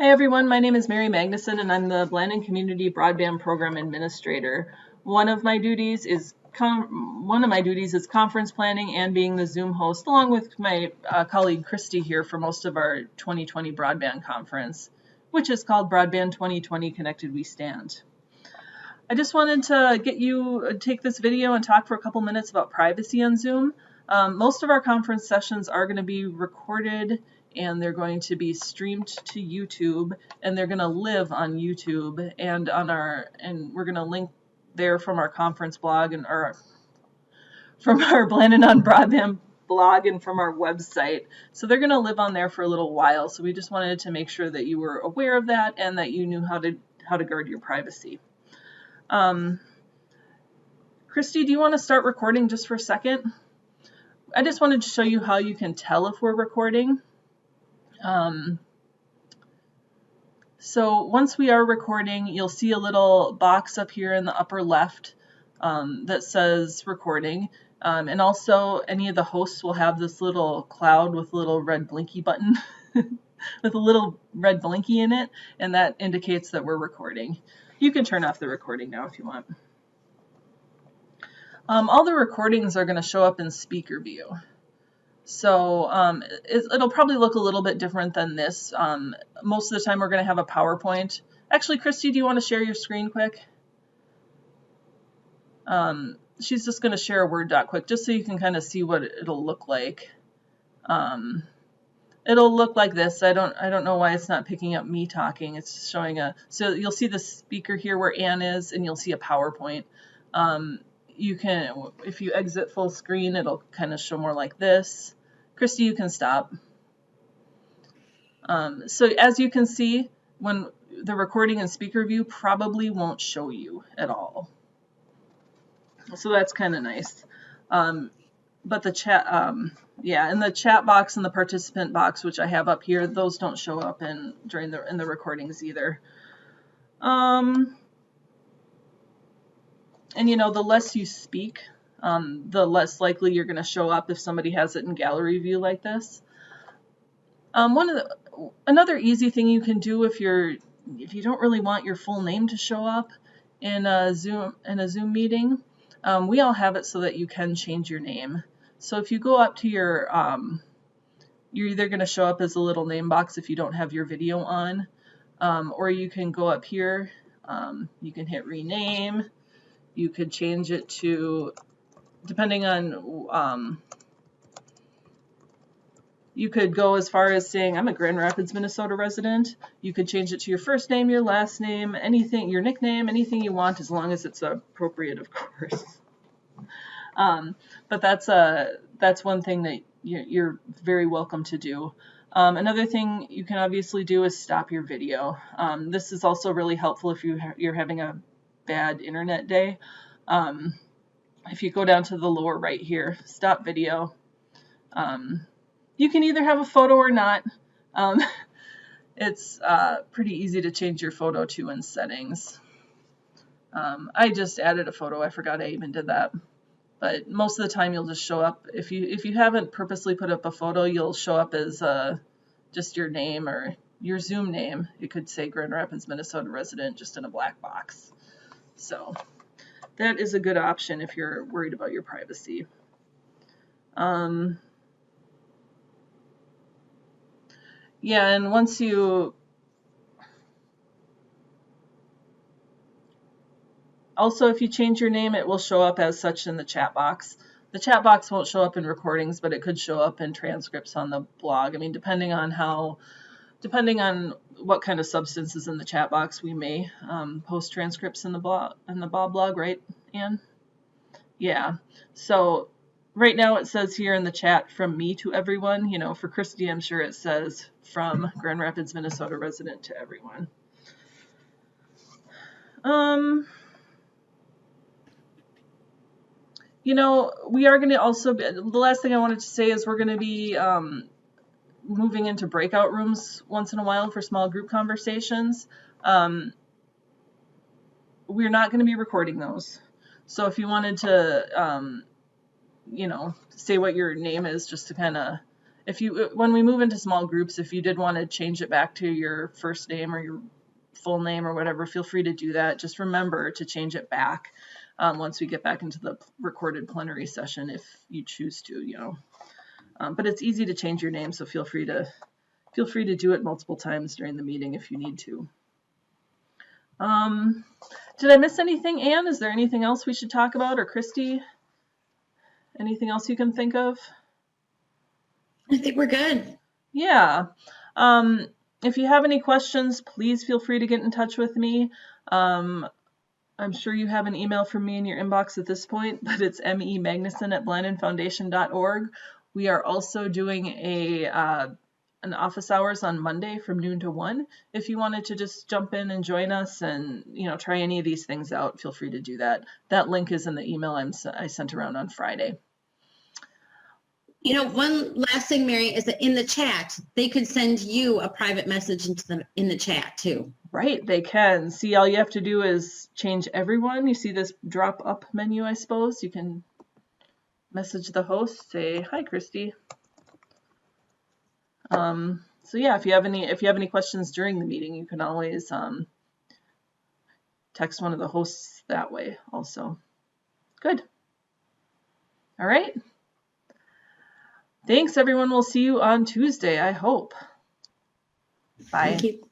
Hi everyone, my name is Mary Magnuson and I'm the Blandon Community Broadband Program Administrator. One of my duties is conference planning and being the Zoom host, along with my colleague Christy here for most of our 2020 broadband conference, which is called Broadband 2020 Connected We Stand. I just wanted to get you take this video and talk for a couple minutes about privacy on Zoom. Most of our conference sessions are going to be recorded and they're going to be streamed to YouTube, and they're going to live on YouTube and we're going to link there from our conference blog and from our Blandon on Broadband blog and from our website. So they're going to live on there for a little while. So we just wanted to make sure that you were aware of that and that you knew how to guard your privacy. Christy, do you want to start recording just for a second? I just wanted to show you how you can tell if we're recording. So once we are recording, you'll see a little box up here in the upper left that says recording. And also any of the hosts will have this little cloud with a little red blinky button with a little red blinky in it, and that indicates that we're recording. You can turn off the recording now if you want. All the recordings are going to show up in speaker view. So it'll probably look a little bit different than this. Most of the time we're going to have a PowerPoint. Actually, Christy, do you want to share your screen quick? She's just going to share a Word doc quick, just so you can kind of see what it'll look like. It'll look like this. I don't know why it's not picking up me talking. It's showing so you'll see the speaker here where Ann is, and you'll see a PowerPoint. You can, if you exit full screen, it'll kind of show more like this. Christy, you can stop. So as you can see, when the recording and speaker view probably won't show you at all. So that's kind of nice. But the chat, yeah, and the chat box and the participant box, which I have up here, those don't show up in the recordings either. And you know, the less you speak, the less likely you're going to show up if somebody has it in gallery view like this. Another easy thing you can do if you don't really want your full name to show up in a Zoom meeting, we all have it so that you can change your name. So if you go up to your, you're either going to show up as a little name box if you don't have your video on, or you can go up here, you can hit rename. You could change it to, depending on, you could go as far as saying, I'm a Grand Rapids, Minnesota resident. You could change it to your first name, your last name, anything, your nickname, anything you want, as long as it's appropriate, of course. But that's one thing that you're very welcome to do. Another thing you can obviously do is stop your video. This is also really helpful if you're having a bad internet day. If you go down to the lower right here, stop video. You can either have a photo or not. It's pretty easy to change your photo to in settings. I just added a photo. I forgot I even did that. But most of the time you'll just show up. If you haven't purposely put up a photo, you'll show up as just your name or your Zoom name. It could say Grand Rapids, Minnesota resident, just in a black box. So that is a good option if you're worried about your privacy. Yeah, and once you also, if you change your name, it will show up as such in the chat box. The chat box won't show up in recordings, but it could show up in transcripts on the blog. I mean, depending on what kind of substance is in the chat box, we may post transcripts in the Bob blog, right, Ann? Yeah. So right now it says here in the chat, from me to everyone. You know, for Christy, I'm sure it says from Grand Rapids, Minnesota resident to everyone. You know, we are going to also, the last thing I wanted to say is we're going to be moving into breakout rooms once in a while for small group conversations. We're not going to be recording those. So if you wanted to, you know, say what your name is, just to kind of, when we move into small groups, if you did want to change it back to your first name or your full name or whatever, feel free to do that. Just remember to change it back once we get back into the recorded plenary session, if you choose to, but it's easy to change your name, so feel free to do it multiple times during the meeting if you need to. Did I miss anything, Anne? Is there anything else we should talk about, or Christy? Anything else you can think of? I think we're good. Yeah. If you have any questions, please feel free to get in touch with me. I'm sure you have an email from me in your inbox at this point, but it's memagnuson@blindandfoundation.org. We are also doing an office hours on Monday from noon to 1. If you wanted to just jump in and join us and try any of these things out, feel free to do that. That link is in the email I sent around on Friday. One last thing, Mary, is that in the chat, they could send you a private message in the chat too. Right, they can. See, all you have to do is change everyone. You see this drop up menu, I suppose. You can message the host, say, "Hi, Christy." So yeah, if you have any questions during the meeting, you can always text one of the hosts that way also. Good. All right. Thanks, everyone. We'll see you on Tuesday, I hope. Bye. Thank you.